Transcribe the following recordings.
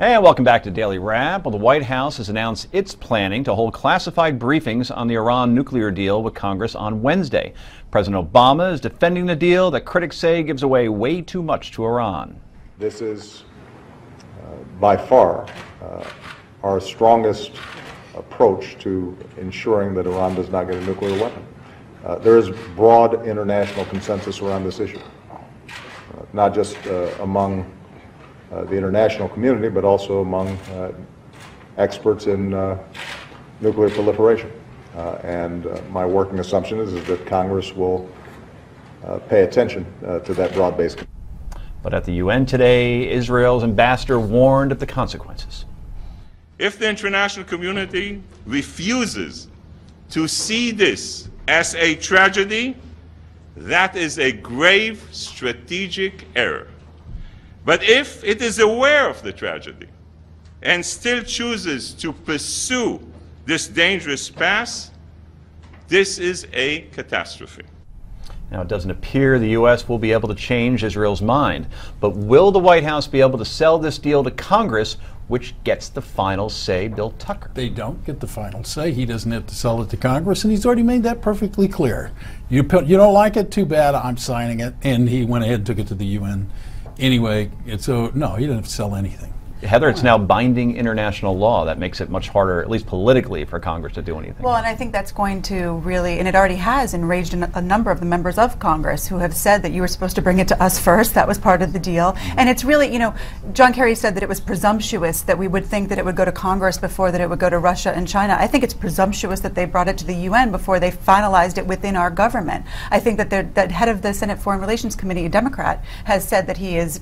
And welcome back to Daily Wrap. Well, the White House has announced it's planning to hold classified briefings on the Iran nuclear deal with Congress on Wednesday. President Obama is defending the deal that critics say gives away way too much to Iran. This is by far our strongest approach to ensuring that Iran does not get a nuclear weapon. There is broad international consensus around this issue, not just among the international community, but also among experts in nuclear proliferation. And my working assumption is that Congress will pay attention to that broad-based. But at the UN today, Israel's ambassador warned of the consequences. If the international community refuses to see this as a tragedy, that is a grave strategic error. But if it is aware of the tragedy and still chooses to pursue this dangerous path, this is a catastrophe. Now, it doesn't appear the U.S. will be able to change Israel's mind, but will the White House be able to sell this deal to Congress, which gets the final say? Bill Tucker. They don't get the final say. He doesn't have to sell it to Congress, and he's already made that perfectly clear. You don't like it? Too bad. I'm signing it. And he went ahead and took it to the UN anyway. And so, no, he didn't have to sell anything. Heather, it's now binding international law. That makes it much harder, at least politically, for Congress to do anything. Well, and I think that's going to really, and it already has enraged a number of the members of Congress who have said that you were supposed to bring it to us first. That was part of the deal. And it's really, you know, John Kerry said that it was presumptuous that we would think that it would go to Congress before that it would go to Russia and China. I think it's presumptuous that they brought it to the UN before they finalized it within our government. I think that the head of the Senate Foreign Relations Committee, a Democrat, has said that he is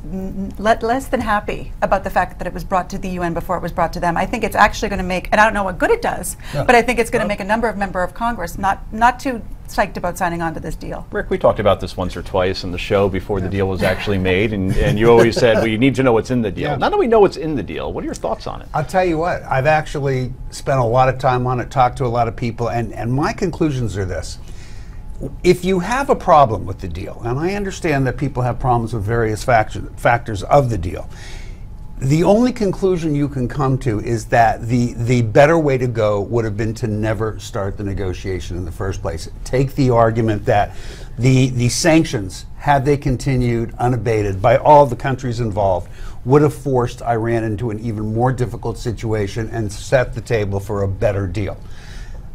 less than happy about the fact that it was brought to the UN before it was brought to them. I think it's actually going to make, and I don't know what good it does, but I think it's going to make a number of members of Congress not too psyched about signing on to this deal. Rick, we talked about this once or twice in the show before the deal was actually made, and you always said, well, you need to know what's in the deal. Now that we know what's in the deal, what are your thoughts on it? I'll tell you what, I've actually spent a lot of time on it, talked to a lot of people, and my conclusions are this. If you have a problem with the deal, and I understand that people have problems with various factors of the deal, the only conclusion you can come to is that the better way to go would have been to never start the negotiation in the first place. Take the argument that the sanctions, had they continued unabated by all the countries involved, would have forced Iran into an even more difficult situation and set the table for a better deal.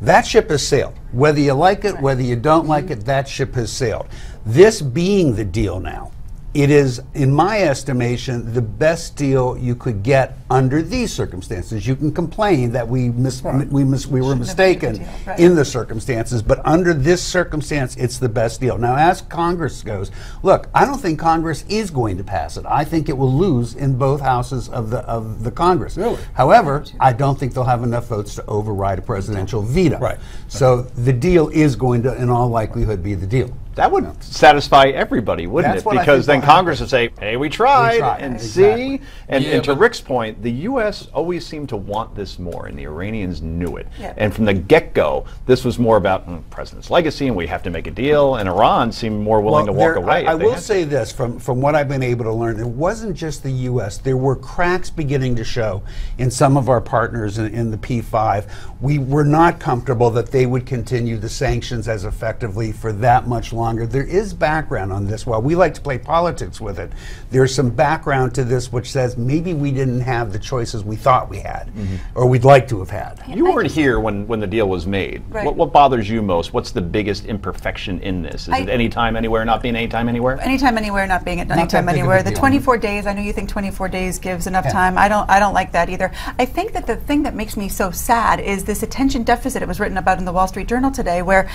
That ship has sailed. Whether you like it, whether you don't like it, that ship has sailed. This being the deal now, it is, in my estimation, the best deal you could get under these circumstances. You can complain that we were mistaken in the circumstances, but under this circumstance, it's the best deal. Now, as Congress goes, look, I don't think Congress is going to pass it. I think it will lose in both houses of the Congress. Really? However, I don't think they'll have enough votes to override a presidential veto. Right. So the deal is going to, in all likelihood, be the deal. That would satisfy everybody, wouldn't it? Because then Congress would say, hey, we tried, and exactly. See? And to Rick's point, the U.S. always seemed to want this more, and the Iranians knew it. Yeah. And from the get-go, this was more about the president's legacy, and we have to make a deal, and Iran seemed more willing to walk away. I will say this, from what I've been able to learn, it wasn't just the U.S. There were cracks beginning to show in some of our partners in the P5. We were not comfortable that they would continue the sanctions as effectively for that much longer. There is background on this. While we like to play politics with it, there's some background to this which says maybe we didn't have the choices we thought we had, or we'd like to have had. You weren't here when the deal was made. Right. What bothers you most? What's the biggest imperfection in this? Is it anytime, anywhere, not being anytime, anywhere? Anytime, anywhere, not being at anytime, anywhere. The 24 days, I know you think 24 days gives enough time. I don't like that either. I think that the thing that makes me so sad is this attention deficit. It was written about in the Wall Street Journal today, where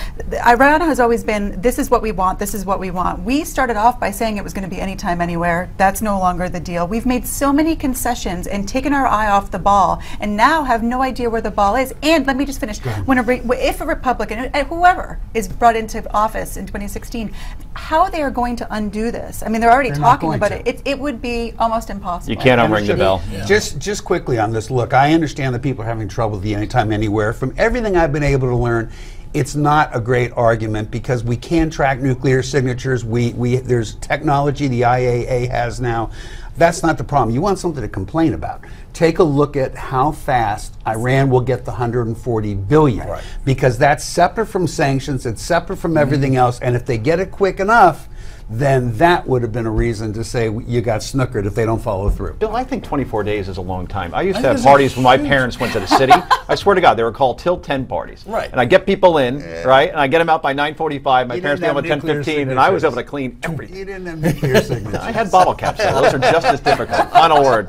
Iran has always been, this is what we want, this is what we want. We started off by saying it was going to be anytime, anywhere. That's no longer the deal. We've made so many concessions and taken our eye off the ball, and now have no idea where the ball is. And let me just finish. If a Republican, whoever is brought into office in 2016, how they are going to undo this? I mean, they're already talking about it. It would be almost impossible. You can't unring the bell. Yeah. Just quickly on this, look, I understand that people are having trouble with the anytime, anywhere. From everything I've been able to learn, it's not a great argument because we can track nuclear signatures. There's technology the IAEA has now. That's not the problem. You want something to complain about. Take a look at how fast Iran will get the $140 billion, because that's separate from sanctions, it's separate from everything else, and if they get it quick enough, then that would have been a reason to say you got snookered if they don't follow through. Bill, I think 24 days is a long time. I used to have parties when my parents went to the city. I swear to God, they were called till 10 parties. Right. And I get people in, right, and I get them out by 9:45. My You parents didn't get them have at 10:15, and I was signatures. able to clean everything. You didn't have nuclear signatures. I had bottle caps, though. Those are just as difficult. Final word.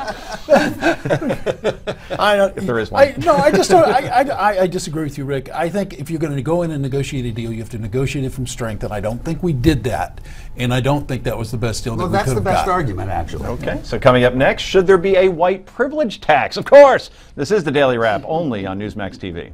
If there is one. I just don't. I disagree with you, Rick. I think if you're going to go in and negotiate a deal, you have to negotiate it from strength, and I don't think we did that. And I don't think that was the best deal Well, that we that's could the have best got. argument, actually. Okay, so coming up next, should there be a white privilege tax? Of course. This is the Daily Wrap, only on Newsmax TV.